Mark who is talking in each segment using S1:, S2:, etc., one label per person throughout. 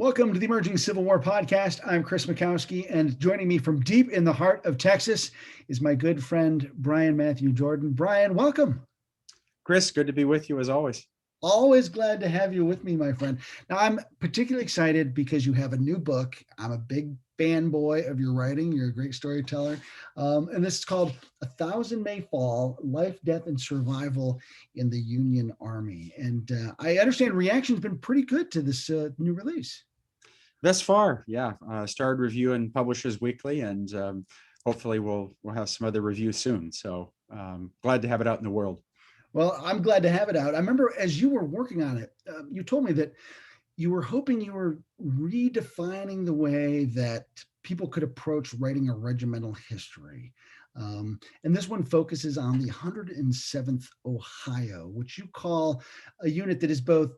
S1: Welcome to the Emerging Civil War podcast. I'm Chris Mackowski, and joining me from deep in the heart of Texas is my good friend, Brian Matthew Jordan. Brian, welcome.
S2: Chris, good to be with you as always.
S1: Always glad to have you with me, my friend. Now, I'm particularly excited because you have a new book. I'm a big fanboy of your writing. You're a great storyteller. And this is called A Thousand May Fall, Life, Death, and Survival in the Union Army. And I understand reaction's been pretty good to this new release.
S2: Thus far, yeah. Started reviewing Publishers Weekly, and hopefully we'll have some other reviews soon. So glad to have it out in the world.
S1: Well, I'm glad to have it out. I remember as you were working on it, you told me that you were hoping you were redefining the way that people could approach writing a regimental history. And this one focuses on the 107th Ohio, which you call a unit that is both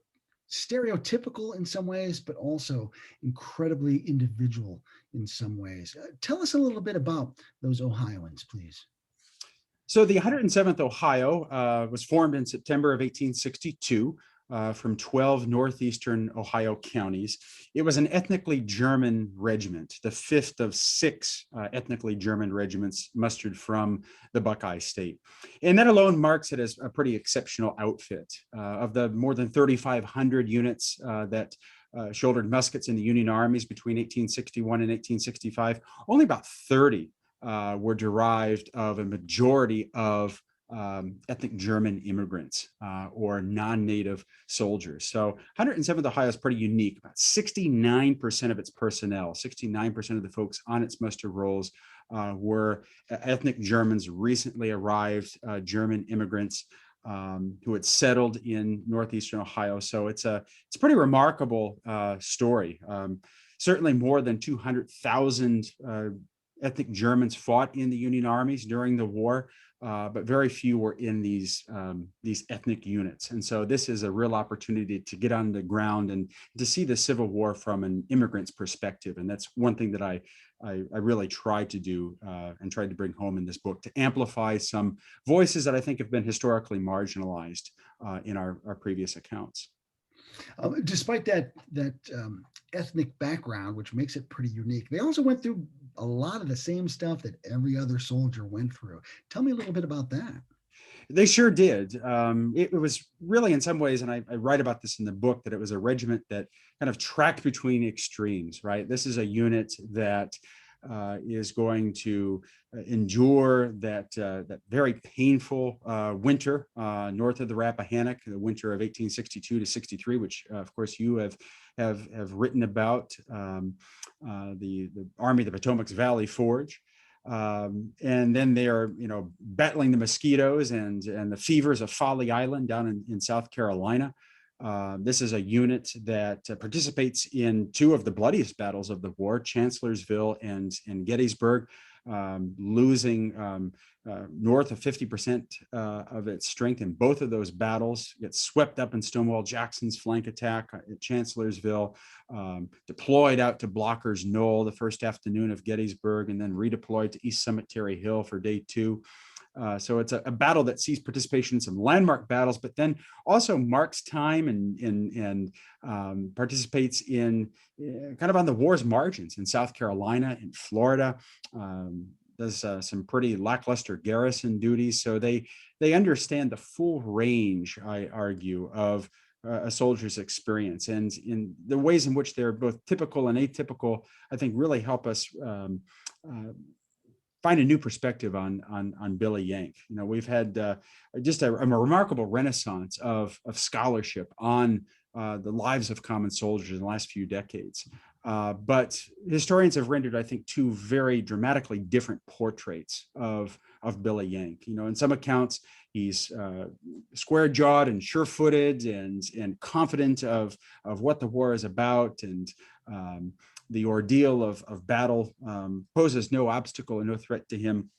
S1: stereotypical in some ways, but also incredibly individual in some ways. Tell us a little bit about those Ohioans, please.
S2: So the 107th Ohio was formed in September of 1862 from 12 northeastern Ohio counties. It was an ethnically German regiment, the fifth of six ethnically German regiments mustered from the Buckeye State. And that alone marks it as a pretty exceptional outfit. Of the more than 3,500 units that shouldered muskets in the Union armies between 1861 and 1865, only about 30 were derived of a majority of ethnic German immigrants or non-native soldiers. So 107th Ohio is pretty unique. About 69% of its personnel, 69% of the folks on its muster rolls were ethnic Germans, recently arrived German immigrants who had settled in northeastern Ohio. So it's a pretty remarkable story. Certainly more than 200,000 ethnic Germans fought in the Union armies during the war, but very few were in these ethnic units. And so this is a real opportunity to get on the ground and to see the Civil War from an immigrant's perspective. And that's one thing that I really tried to do and tried to bring home in this book, to amplify some voices that I think have been historically marginalized in our previous accounts.
S1: Despite that ethnic background, which makes it pretty unique, they also went through a lot of the same stuff that every other soldier went through. Tell me a little bit about that.
S2: They sure did. It was really, in some ways, and I write about this in the book, that it was a regiment that kind of tracked between extremes, right? This is a unit that is going to endure that very painful winter north of the Rappahannock, the winter of 1862 to 63, which of course you have written about, the Army of the Potomac's Valley Forge. And then they are, battling the mosquitoes and the fevers of Folly Island down in South Carolina. This is a unit that participates in two of the bloodiest battles of the war, Chancellorsville and Gettysburg, losing north of 50% of its strength in both of those battles. Gets swept up in Stonewall Jackson's flank attack at Chancellorsville, deployed out to Blocker's Knoll the first afternoon of Gettysburg, and then redeployed to East Cemetery Hill for day two. So it's a battle that sees participation in some landmark battles, but then also marks time and participates in kind of on the war's margins in South Carolina, in Florida. Does some pretty lackluster garrison duties. So they understand the full range, I argue, of a soldier's experience, and in the ways in which they're both typical and atypical, I think really help us find a new perspective on Billy Yank. We've had just a remarkable renaissance of scholarship on the lives of common soldiers in the last few decades. But historians have rendered, I think, two very dramatically different portraits of Billy Yank. In some accounts, he's square-jawed and sure-footed and confident of what the war is about, and the ordeal of battle poses no obstacle and no threat to him.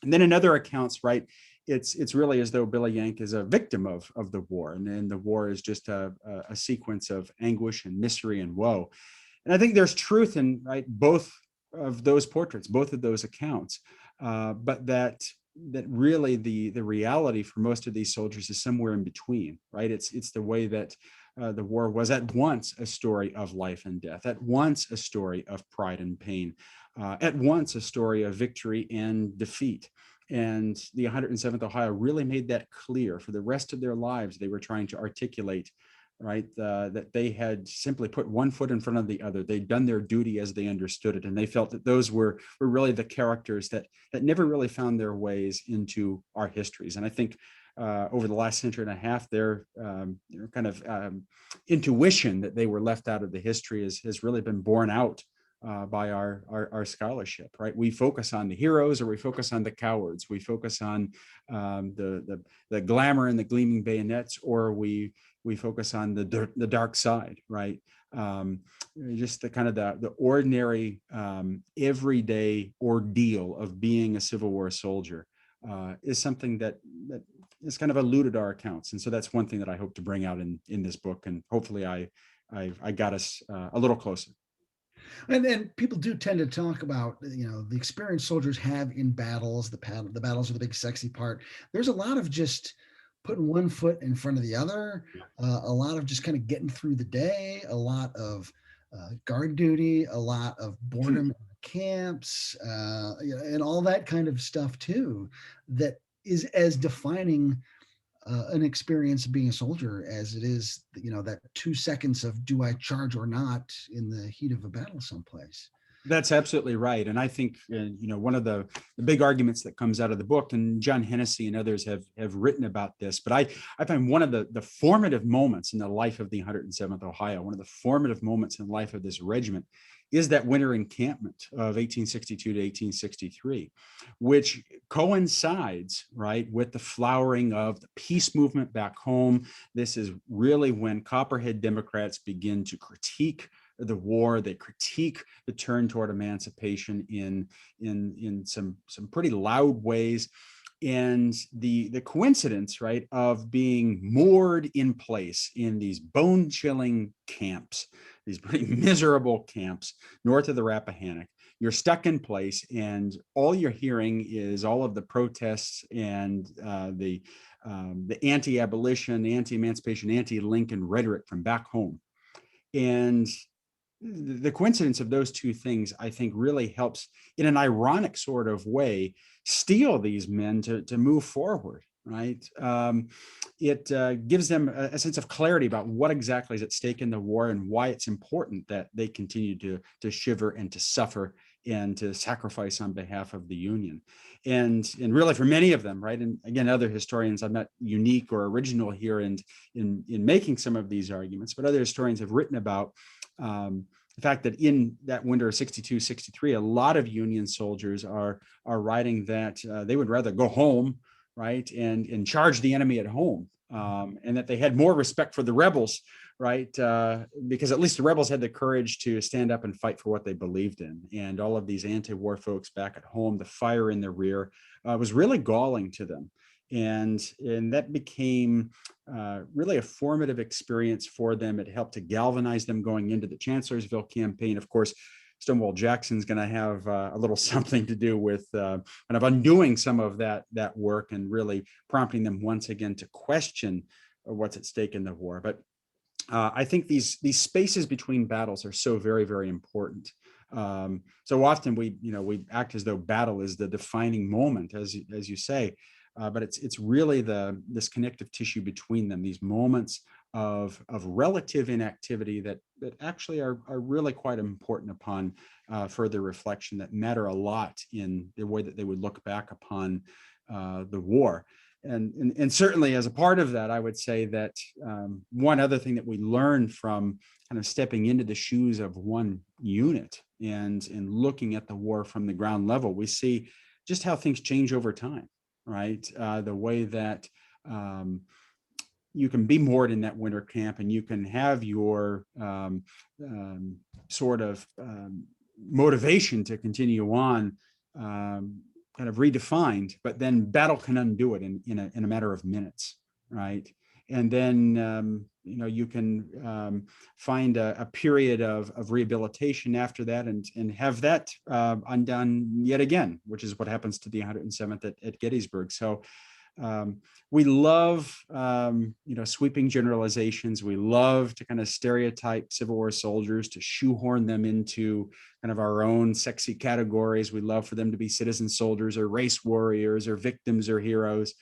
S2: And then in other accounts, right, it's really as though Billy Yank is a victim of the war, and then the war is just a sequence of anguish and misery and woe. And I think there's truth in, right, both of those portraits, both of those accounts, but that really the reality for most of these soldiers is somewhere in between, right? It's the way that the war was at once a story of life and death, at once a story of pride and pain, at once a story of victory and defeat. And the 107th Ohio really made that clear. For the rest of their lives, they were trying to articulate, right, that they had simply put one foot in front of the other. They'd done their duty as they understood it, and they felt that those were really the characters that never really found their ways into our histories. And I think over the last century and a half, their kind of intuition that they were left out of the history has really been borne out by our scholarship, right? We focus on the heroes, or we focus on the cowards. We focus on the glamour and the gleaming bayonets, or we focus on the dark side, right? Just the kind of the ordinary, everyday ordeal of being a Civil War soldier is something that is kind of eluded our accounts. And so that's one thing that I hope to bring out in this book, and hopefully I got us a little closer.
S1: And people do tend to talk about, the experience soldiers have in battles. The battles are the big sexy part. There's a lot of just putting one foot in front of the other, a lot of just kind of getting through the day, a lot of guard duty, a lot of boredom in camps, and all that kind of stuff too, that is as defining an experience of being a soldier as it is, that 2 seconds of do I charge or not in the heat of a battle someplace.
S2: That's absolutely right. And I think, one of the big arguments that comes out of the book, and John Hennessy and others have written about this, but I find one of the formative moments in the life of the 107th Ohio, one of the formative moments in the life of this regiment, is that winter encampment of 1862 to 1863, which coincides, right, with the flowering of the peace movement back home. This is really when Copperhead Democrats begin to critique the war. They critique the turn toward emancipation in some pretty loud ways. And the coincidence, right, of being moored in place in these bone-chilling camps, these pretty miserable camps north of the Rappahannock. You're stuck in place, and all you're hearing is all of the protests and the anti-abolition, anti-emancipation, anti-Lincoln rhetoric from back home. And the coincidence of those two things, I think, really helps in an ironic sort of way steel these men to move forward, right? It gives them a sense of clarity about what exactly is at stake in the war and why it's important that they continue to shiver and to suffer and to sacrifice on behalf of the Union. And really for many of them, right? And again, other historians, I'm not unique or original here in making some of these arguments, but other historians have written about the fact that in that winter of 62, 63, a lot of Union soldiers are writing that they would rather go home, right, and charge the enemy at home, and that they had more respect for the rebels, right, because at least the rebels had the courage to stand up and fight for what they believed in. And all of these anti-war folks back at home, the fire in their rear was really galling to them. And that became really a formative experience for them. It helped to galvanize them going into the Chancellorsville campaign. Of course, Stonewall Jackson's going to have a little something to do with kind of undoing some of that work and really prompting them once again to question what's at stake in the war. But I think these spaces between battles are so very, very important. So often we act as though battle is the defining moment, as you say. But it's really this connective tissue between them, these moments of relative inactivity that actually are really quite important upon further reflection, that matter a lot in the way that they would look back upon the war. And certainly as a part of that, I would say that one other thing that we learn from kind of stepping into the shoes of one unit and looking at the war from the ground level, we see just how things change over time. Right, the way that you can be moored in that winter camp and you can have your sort of motivation to continue on kind of redefined, but then battle can undo it in a matter of minutes, right? And then you can find a period of rehabilitation after that and have that undone yet again, which is what happens to the 107th at Gettysburg. So Um, we love, sweeping generalizations. We love to kind of stereotype Civil War soldiers, to shoehorn them into kind of our own sexy categories. We love for them to be citizen soldiers or race warriors or victims or heroes.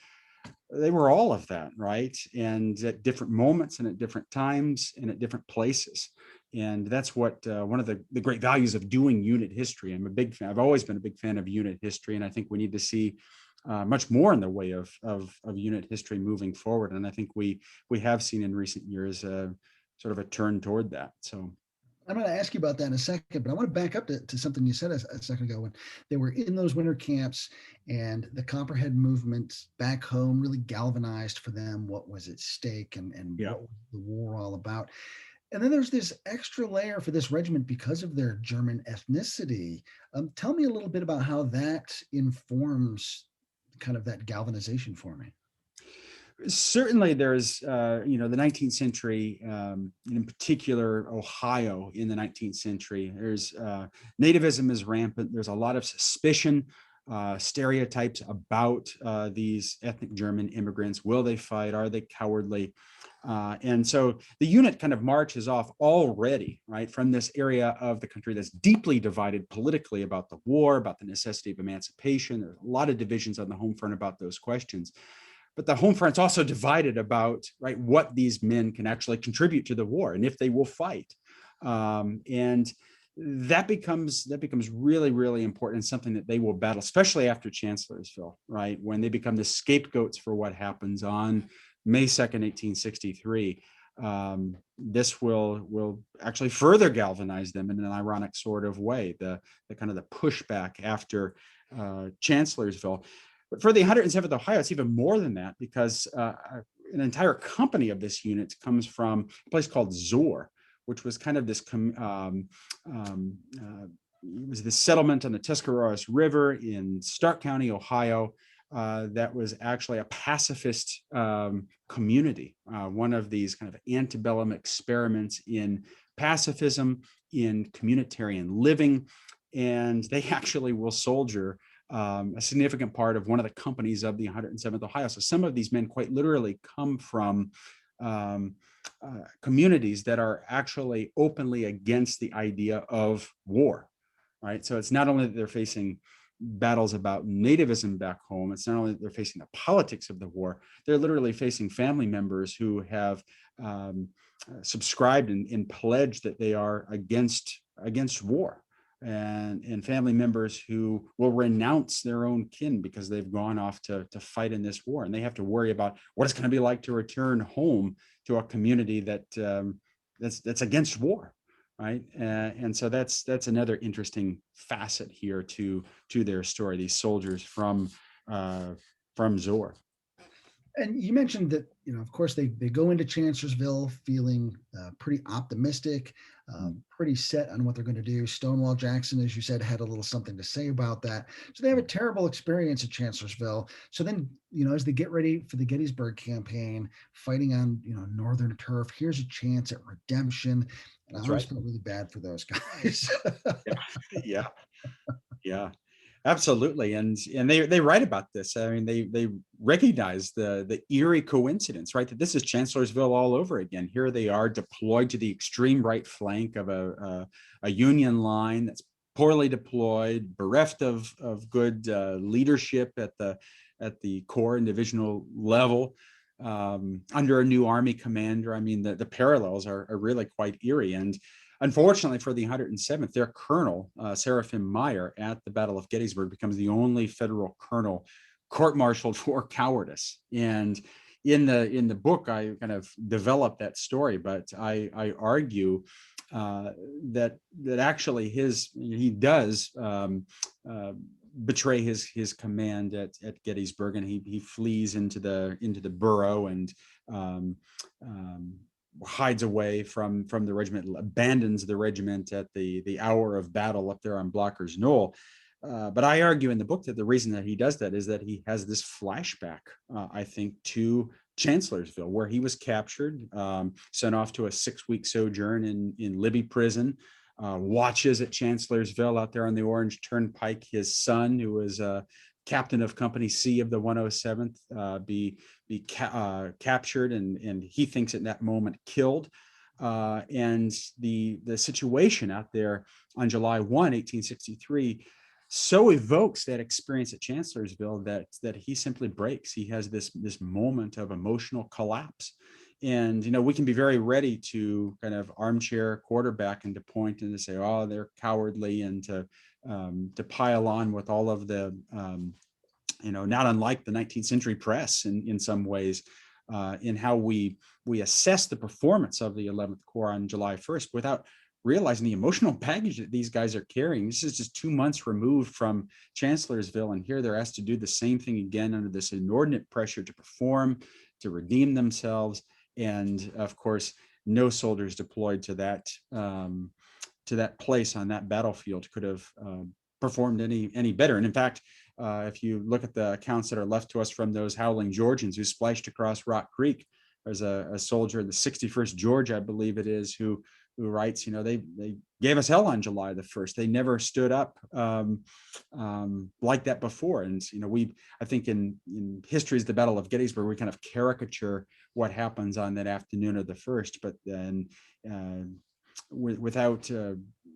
S2: They were all of that, right? And at different moments and at different times and at different places. And that's what one of the great values of doing unit history. I'm a big fan. I've always been a big fan of unit history, and I think we need to see much more in the way of unit history moving forward. And I think we have seen in recent years sort of a turn toward that. So
S1: I'm going to ask you about that in a second, but I want to back up to something you said a second ago when they were in those winter camps and the Copperhead movement back home really galvanized for them what was at stake and
S2: yeah.
S1: what was the war all about. And then there's this extra layer for this regiment because of their German ethnicity. Tell me a little bit about how that informs kind of that galvanization for me.
S2: Certainly there's the 19th century, in particular Ohio in the 19th century. There's nativism is rampant. There's a lot of suspicion, stereotypes about these ethnic German immigrants. Will they fight? Are they cowardly? And so the unit kind of marches off already, right, from this area of the country that's deeply divided politically about the war, about the necessity of emancipation. There's a lot of divisions on the home front about those questions. But the home front's also divided about, right, what these men can actually contribute to the war and if they will fight. And that becomes really, really important and something that they will battle, especially after Chancellorsville, right, when they become the scapegoats for what happens on May 2nd, 1863. This will actually further galvanize them in an ironic sort of way, the kind of the pushback after Chancellorsville. But for the 107th Ohio, it's even more than that, because an entire company of this unit comes from a place called Zor, which was kind of this it was this settlement on the Tuscarawas River in Stark County, Ohio, that was actually a pacifist community, one of these kind of antebellum experiments in pacifism, in communitarian living. And they actually will soldier a significant part of one of the companies of the 107th Ohio. So some of these men quite literally come from communities that are actually openly against the idea of war, right? So it's not only that they're facing battles about nativism back home, it's not only that they're facing the politics of the war, they're literally facing family members who have subscribed and pledged that they are against war, and family members who will renounce their own kin because they've gone off to fight in this war, and they have to worry about what it's going to be like to return home to a community that's against war, right? And so that's another interesting facet here to their story. These soldiers from Zor.
S1: And you mentioned that, of course, they go into Chancellorsville feeling pretty optimistic, pretty set on what they're going to do. Stonewall Jackson, as you said, had a little something to say about that. So they have a terrible experience at Chancellorsville. So then, as they get ready for the Gettysburg campaign, fighting on, Northern turf, here's a chance at redemption. And I
S2: That's
S1: always
S2: right.
S1: felt really bad for those guys.
S2: Yeah. Yeah. Absolutely, and they write about this. I mean, they recognize the eerie coincidence, right? That this is Chancellorsville all over again. Here they are deployed to the extreme right flank of a Union line that's poorly deployed, bereft of good leadership at the corps and divisional level, under a new Army commander. I mean, the parallels are really quite eerie. And unfortunately for the 107th, their colonel, Seraphim Meyer, at the Battle of Gettysburg becomes the only federal colonel court-martialed for cowardice. And in the book, I kind of develop that story, but I argue that actually he does betray his command at Gettysburg, and he flees into the borough and hides away from the regiment, abandons the regiment at the hour of battle up there on Blocker's Knoll. But I argue in the book that the reason that he does that is that he has this flashback, I think, to Chancellorsville, where he was captured, sent off to a 6-week sojourn in Libby prison, watches at Chancellorsville out there on the Orange Turnpike his son, who was captain of Company C of the 107th, captured, and he thinks at that moment killed. And the situation out there on July 1, 1863, so evokes that experience at Chancellorsville that he simply breaks. He has this moment of emotional collapse. And we can be very ready to kind of armchair quarterback and to point and to say, oh, they're cowardly, and to pile on with all of the not unlike the 19th century press in some ways, in how we assess the performance of the 11th Corps on July 1st without realizing the emotional baggage that these guys are carrying. This is just 2 months removed from Chancellorsville, and here they're asked to do the same thing again under this inordinate pressure to perform, to redeem themselves. And of course, no soldiers deployed to that place on that battlefield could have performed any better. And in fact, if you look at the accounts that are left to us from those howling Georgians who splashed across Rock Creek, there's a soldier, the 61st Georgia, I believe it is, who writes, they gave us hell on July the 1st. They never stood up like that before. And I think in history's the Battle of Gettysburg, we kind of caricature what happens on that afternoon of the 1st, but then without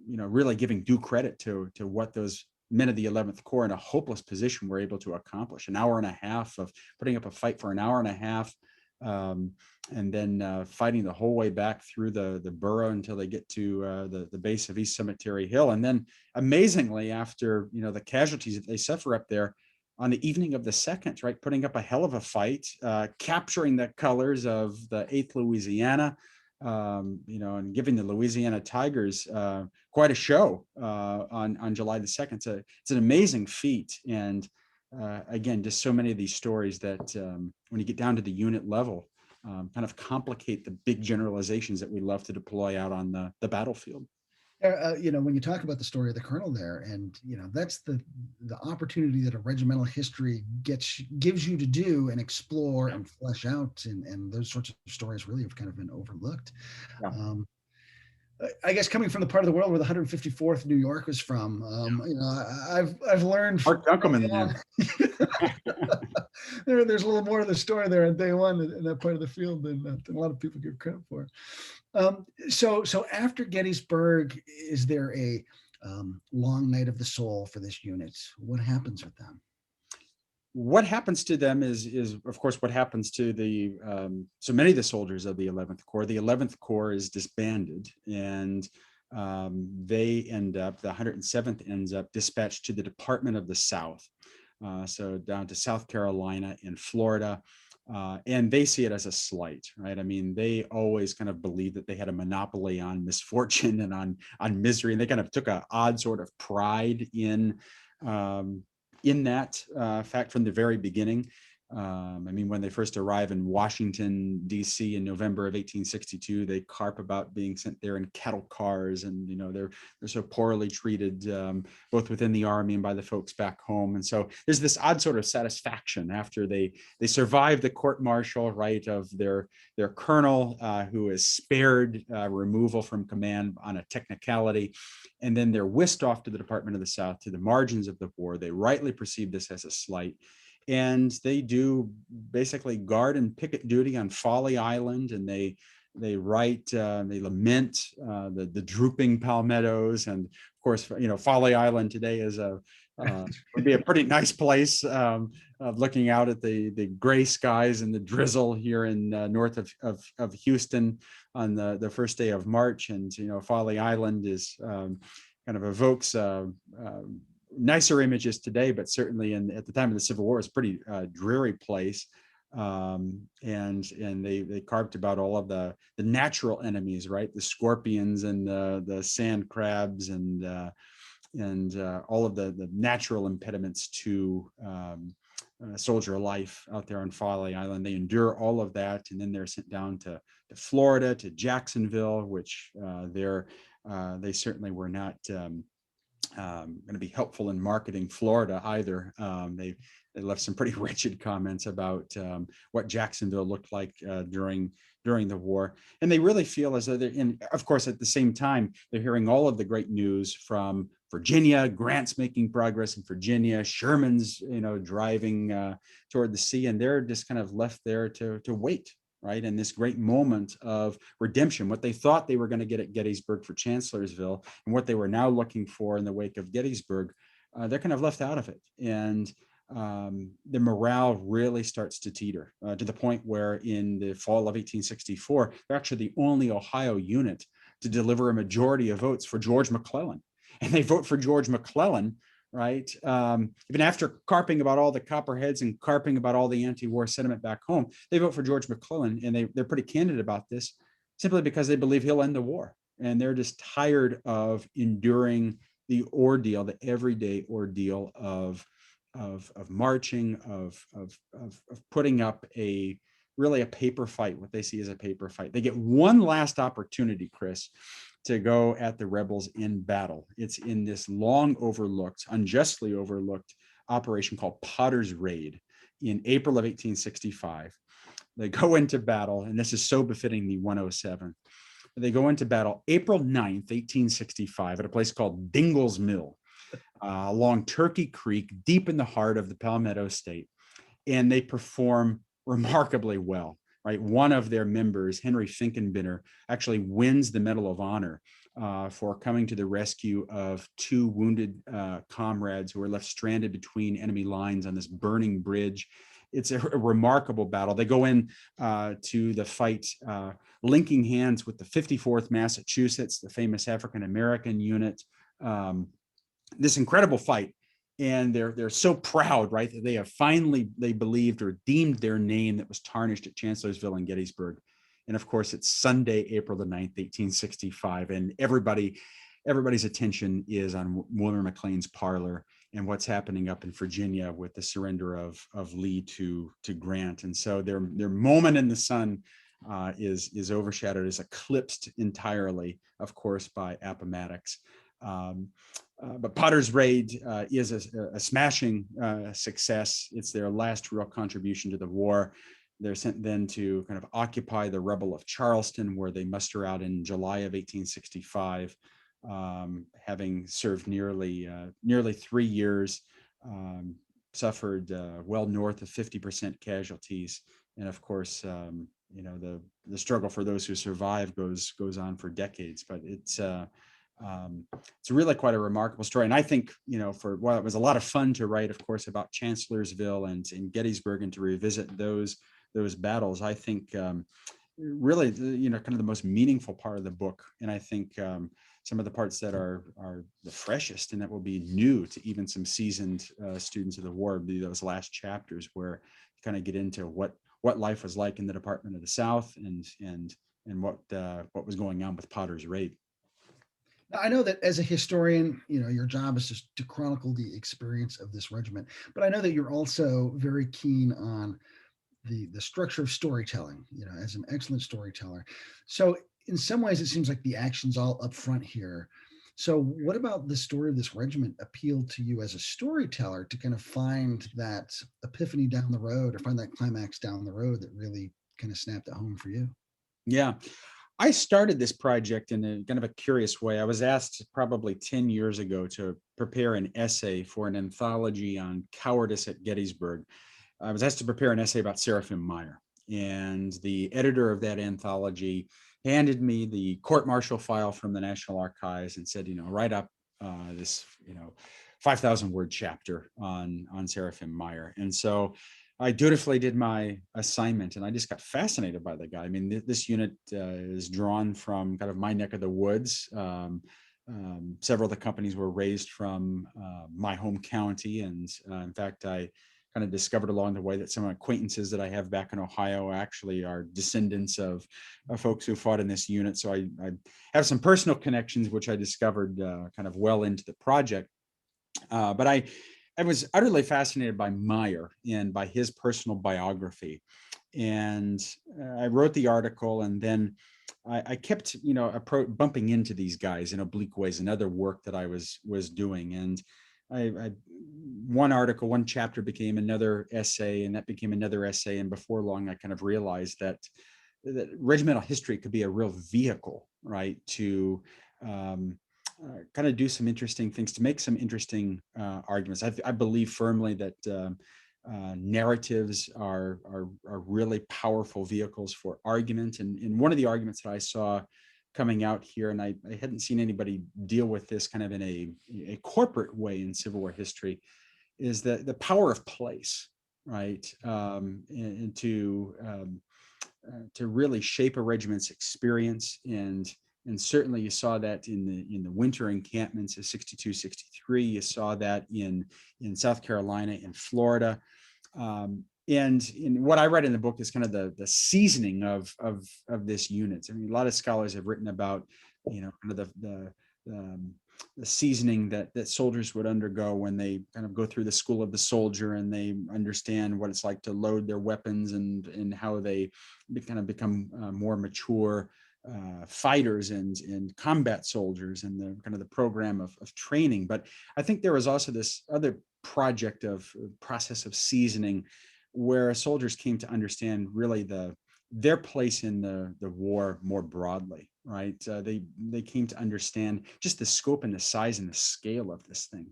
S2: really giving due credit to what those men of the 11th Corps in a hopeless position were able to accomplish. An hour and a half of putting up a fight for an hour and a half, and then fighting the whole way back through the borough until they get to the base of East Cemetery Hill. And then amazingly, after the casualties that they suffer up there, on the evening of the 2nd, right, putting up a hell of a fight, capturing the colors of the 8th Louisiana, and giving the Louisiana Tigers quite a show on July the 2nd. It's an amazing feat. And again, just so many of these stories that when you get down to the unit level, kind of complicate the big generalizations that we love to deploy out on the battlefield.
S1: When you talk about the story of the colonel there, and that's the opportunity that a regimental history gives you to do and explore and flesh out, and those sorts of stories really have kind of been overlooked.
S2: Yeah.
S1: I guess coming from the part of the world where the 154th New York was from, I've learned.
S2: Mark Dunkelman,
S1: there's a little more of the story there on day one in that part of the field than a lot of people give credit for. So after Gettysburg, is there a long night of the soul for this unit? What happens with them?
S2: What happens to them is of course what happens to the so many of the soldiers of the 11th Corps. The 11th Corps is disbanded, and they end up, the 107th ends up dispatched to the Department of the South, so down to South Carolina and Florida. And they see it as a slight, right? I mean, they always kind of believed that they had a monopoly on misfortune and on misery, and they kind of took an odd sort of pride in that fact from the very beginning. I mean, when they first arrive in Washington, D.C. in November of 1862, they carp about being sent there in cattle cars, and they're so poorly treated, both within the army and by the folks back home. And so there's this odd sort of satisfaction after they survive the court-martial, right, of their colonel, who is spared removal from command on a technicality, and then they're whisked off to the Department of the South, to the margins of the war. They rightly perceive this as a slight. And they do basically guard and picket duty on Folly Island, and they write, they lament the drooping palmettos, and of course, Folly Island today is would be a pretty nice place of looking out at the gray skies and the drizzle here in north of Houston on the first day of March. And Folly Island is kind of evokes nicer images today, but certainly at the time of the Civil War, it's a pretty dreary place. And they carved about all of the natural enemies, right? The scorpions and the sand crabs and all of the natural impediments to soldier life out there on Folly Island. They endure all of that, and then they're sent down to Florida, to Jacksonville, which they certainly were not going to be helpful in marketing Florida either. They left some pretty wretched comments about what Jacksonville looked like during the war, and they really feel as though they're in. Of course, at the same time, they're hearing all of the great news from Virginia. Grant's making progress in Virginia. Sherman's, driving toward the sea, and they're just kind of left there to wait, right? And this great moment of redemption, what they thought they were going to get at Gettysburg for Chancellorsville, and what they were now looking for in the wake of Gettysburg, they're kind of left out of it. And the morale really starts to teeter to the point where in the fall of 1864, they're actually the only Ohio unit to deliver a majority of votes for George McClellan. And they vote for George McClellan, right? Even after carping about all the Copperheads and carping about all the anti-war sentiment back home, they vote for George McClellan, and they're pretty candid about this, simply because they believe he'll end the war. And they're just tired of enduring the ordeal, the everyday ordeal of marching, of putting up really a paper fight, what they see as a paper fight. They get one last opportunity, Chris, to go at the rebels in battle. It's in this long overlooked, unjustly overlooked operation called Potter's Raid in April of 1865. They go into battle, and this is so befitting the 107. They go into battle April 9th, 1865, at a place called Dingle's Mill, along Turkey Creek, deep in the heart of the Palmetto State. And they perform remarkably well, right? One of their members, Henry Finkenbinner, actually wins the Medal of Honor for coming to the rescue of two wounded comrades who were left stranded between enemy lines on this burning bridge. It's a remarkable battle. They go in to the fight, linking hands with the 54th Massachusetts, the famous African-American unit. This incredible fight, and they're so proud, right, that they have finally, they believed, or deemed their name that was tarnished at Chancellorsville and Gettysburg. And of course, it's Sunday, April the 9th, 1865, and everybody's attention is on William McLean's parlor and what's happening up in Virginia with the surrender of Lee to Grant. And so their moment in the sun is overshadowed, is eclipsed entirely, of course, by Appomattox. But Potter's Raid is a smashing success. It's their last real contribution to the war. They're sent then to kind of occupy the rubble of Charleston, where they muster out in July of 1865, having served nearly 3 years, suffered well north of 50% casualties. And of course, the struggle for those who survive goes on for decades. But it's really quite a remarkable story. And I think, while it was a lot of fun to write, of course, about Chancellorsville and in Gettysburg and to revisit those battles, I think really, kind of the most meaningful part of the book. And I think some of the parts that are the freshest and that will be new to even some seasoned students of the war will be those last chapters, where you kind of get into what life was like in the Department of the South and what was going on with Potter's Raid.
S1: Now, I know that as a historian, your job is just to chronicle the experience of this regiment, but I know that you're also very keen on the structure of storytelling, as an excellent storyteller. So in some ways, it seems like the action's all up front here. So what about the story of this regiment appealed to you as a storyteller to kind of find that epiphany down the road, or find that climax down the road that really kind of snapped at home for you?
S2: Yeah. I started this project in a kind of a curious way. I was asked probably 10 years ago to prepare an essay for an anthology on cowardice at Gettysburg. I was asked to prepare an essay about Seraphim Meyer, and the editor of that anthology handed me the court-martial file from the National Archives and said, write up this, 5,000 word chapter on Seraphim Meyer. And so I dutifully did my assignment, and I just got fascinated by the guy. I mean, this unit is drawn from kind of my neck of the woods. Several of the companies were raised from my home county, and in fact, I kind of discovered along the way that some acquaintances that I have back in Ohio actually are descendants of folks who fought in this unit. So I have some personal connections, which I discovered kind of well into the project. But I was utterly fascinated by Meyer and by his personal biography. And I wrote the article, and then I kept, bumping into these guys in oblique ways and other work that I was doing. And one article, one chapter became another essay, and that became another essay. And before long, I kind of realized that regimental history could be a real vehicle, right, to kind of do some interesting things, to make some interesting arguments. I believe firmly that narratives are really powerful vehicles for argument. And one of the arguments that I saw coming out here, and I hadn't seen anybody deal with this kind of in a corporate way in Civil War history, is the power of place, right? And to really shape a regiment's experience. And certainly you saw that in the winter encampments of 62, 63. You saw that in South Carolina, in Florida. And in what I read in the book is kind of the seasoning of this unit. I mean, a lot of scholars have written about, kind of the seasoning that soldiers would undergo when they kind of go through the school of the soldier, and they understand what it's like to load their weapons, and how they kind of become more mature fighters and combat soldiers, and the kind of the program of training. But I think there was also this other project of process of seasoning, where soldiers came to understand really their place in the war more broadly, right? They came to understand just the scope and the size and the scale of this thing.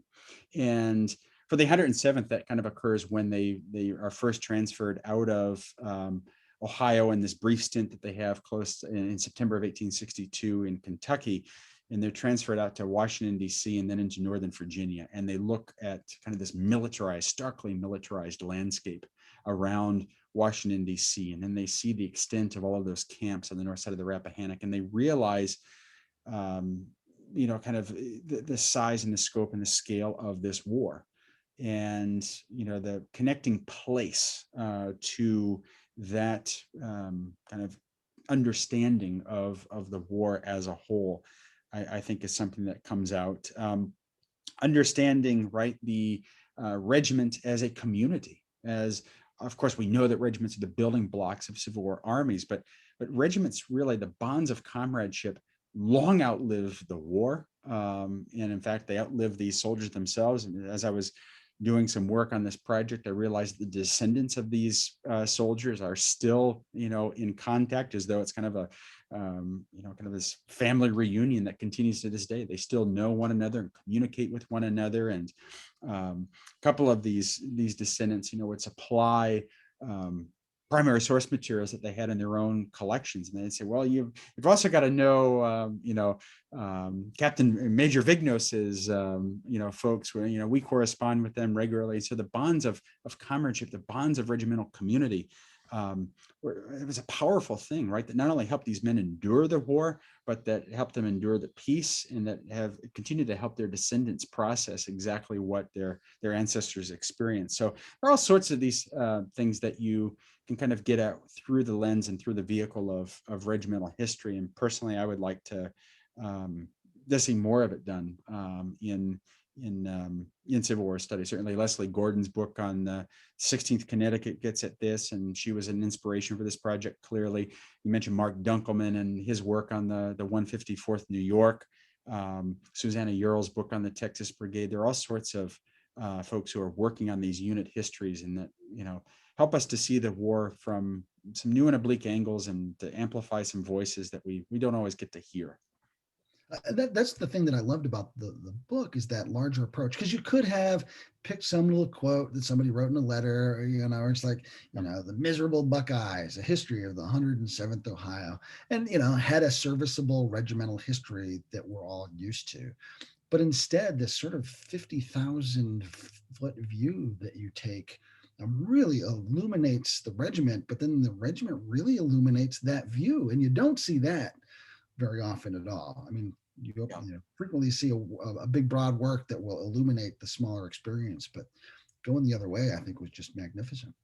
S2: And for the 107th, that kind of occurs when they are first transferred out of Ohio, in this brief stint that they have close in September of 1862 in Kentucky. And they're transferred out to Washington, D.C., and then into Northern Virginia. And they look at kind of this militarized, starkly militarized landscape around Washington, D.C. And then they see the extent of all of those camps on the north side of the Rappahannock. And they realize, kind of the size and the scope and the scale of this war. And, the connecting place to that kind of understanding of the war as a whole, I think is something that comes out. Understanding, right, the regiment as a community. As of course we know that regiments are the building blocks of Civil War armies, but regiments, really, the bonds of comradeship long outlive the war, and in fact they outlive these soldiers themselves. And as I was doing some work on this project, I realized the descendants of these soldiers are still, in contact, as though it's kind of a, kind of this family reunion that continues to this day. They still know one another and communicate with one another. And a couple of these descendants, would supply primary source materials that they had in their own collections, and they'd say, "Well, you've also got to know, Captain Major Vignos's, folks. Where we correspond with them regularly." So the bonds of comradeship, the bonds of regimental community, it was a powerful thing, right? That not only helped these men endure the war, but that helped them endure the peace, and that have continued to help their descendants process exactly what their ancestors experienced. So there are all sorts of these things that you can kind of get at through the lens and through the vehicle of regimental history. And personally, I would like to see more of it done in Civil War studies. Certainly Leslie Gordon's book on the 16th Connecticut gets at this, and she was an inspiration for this project. Clearly, you mentioned Mark Dunkelman and his work on the 154th New York. Susanna Ural's book on the Texas Brigade. There are all sorts of folks who are working on these unit histories, and that help us to see the war from some new and oblique angles, and to amplify some voices that we don't always get to hear.
S1: That's the thing that I loved about the book, is that larger approach, because you could have picked some little quote that somebody wrote in a letter, or it's like, the miserable Buckeyes, a history of the 107th Ohio, and, had a serviceable regimental history that we're all used to. But instead, this sort of 50,000 foot view that you take really illuminates the regiment, but then the regiment really illuminates that view. And you don't see that very often at all. I mean, you frequently see a big broad work that will illuminate the smaller experience, but going the other way, I think, was just magnificent.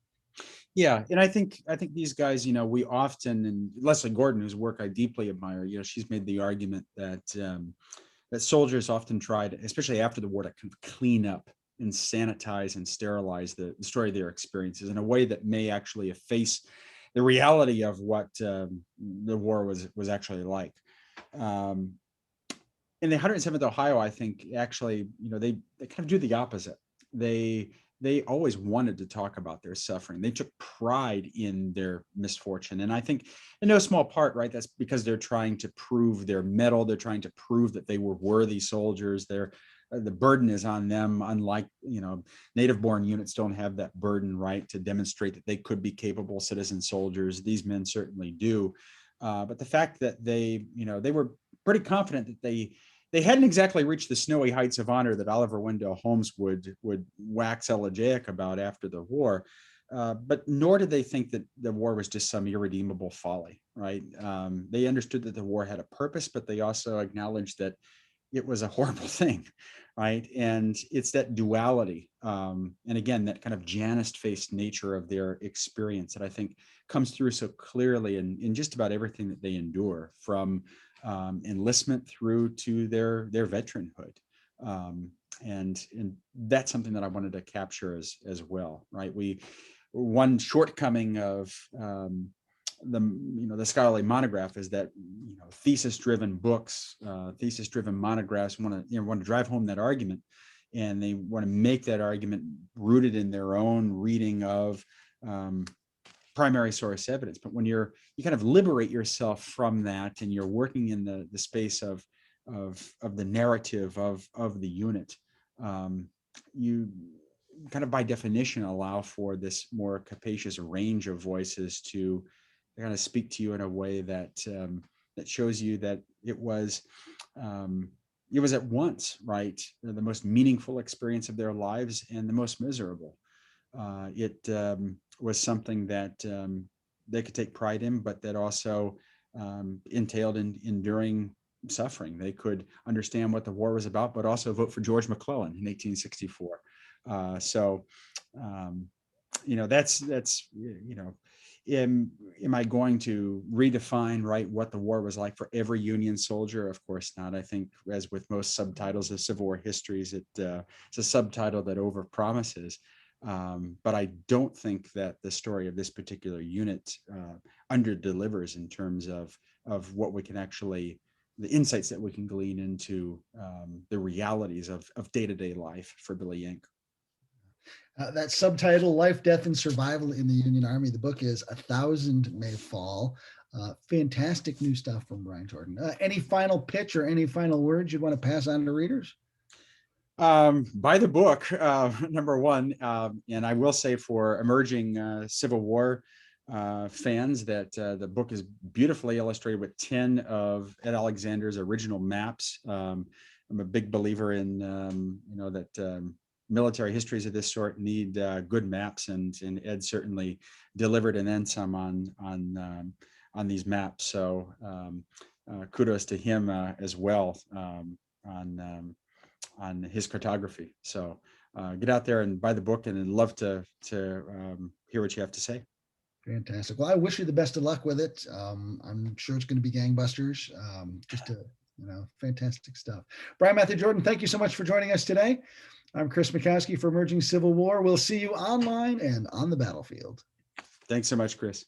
S2: Yeah, and I think these guys, we often, and Leslie Gordon, whose work I deeply admire, she's made the argument that that soldiers often tried, especially after the war, to kind of clean up and sanitize and sterilize the story of their experiences in a way that may actually efface the reality of what the war was actually like. In the 107th Ohio, I think actually, they kind of do the opposite. They they always wanted to talk about their suffering. They took pride in their misfortune. And I think in no small part, right, that's because they're trying to prove their mettle. They're trying to prove that they were worthy soldiers. The burden is on them, unlike, native born units don't have that burden, right, to demonstrate that they could be capable citizen soldiers. These men certainly do. But the fact that they were pretty confident that they hadn't exactly reached the snowy heights of honor that Oliver Wendell Holmes would wax elegiac about after the war. But nor did they think that the war was just some irredeemable folly, right? They understood that the war had a purpose, but they also acknowledged that it was a horrible thing, right? And it's that duality, and again, that kind of Janus-faced nature of their experience that I think comes through so clearly in just about everything that they endure, from enlistment through to their veteranhood. And that's something that I wanted to capture as well, right? One shortcoming of the scholarly monograph is that thesis-driven books, thesis-driven monographs want to drive home that argument, and they want to make that argument rooted in their own reading of primary source evidence. But when you kind of liberate yourself from that, and you're working in the space of the narrative of the unit, you kind of by definition allow for this more capacious range of voices to kind of speak to you in a way that shows you that it was at once, right, the most meaningful experience of their lives and the most miserable. It was something that they could take pride in, but that also entailed enduring suffering. They could understand what the war was about, but also vote for George McClellan in 1864. That's am I going to redefine, right, what the war was like for every Union soldier? Of course not. I think, as with most subtitles of Civil War histories, it's a subtitle that overpromises. But I don't think that the story of this particular unit underdelivers in terms of what we can actually, the insights that we can glean into the realities of day-to-day life for Billy Yank.
S1: That subtitle, Life, Death, and Survival in the Union Army. The book is A Thousand May Fall. Fantastic new stuff from Brian Jordan. Any final pitch or any final words you'd want to pass on to readers?
S2: Buy the book, number one. And I will say, for emerging Civil War fans, that the book is beautifully illustrated with 10 of Ed Alexander's original maps. I'm a big believer in, that military histories of this sort need good maps, and Ed certainly delivered and then some on these maps. So kudos to him as well on his cartography. So get out there and buy the book, and I'd love to hear what you have to say.
S1: Fantastic. Well, I wish you the best of luck with it. I'm sure it's going to be gangbusters. Fantastic stuff. Brian Matthew Jordan, thank you so much for joining us today. I'm Chris Mackowski for Emerging Civil War. We'll see you online and on the battlefield.
S2: Thanks so much, Chris.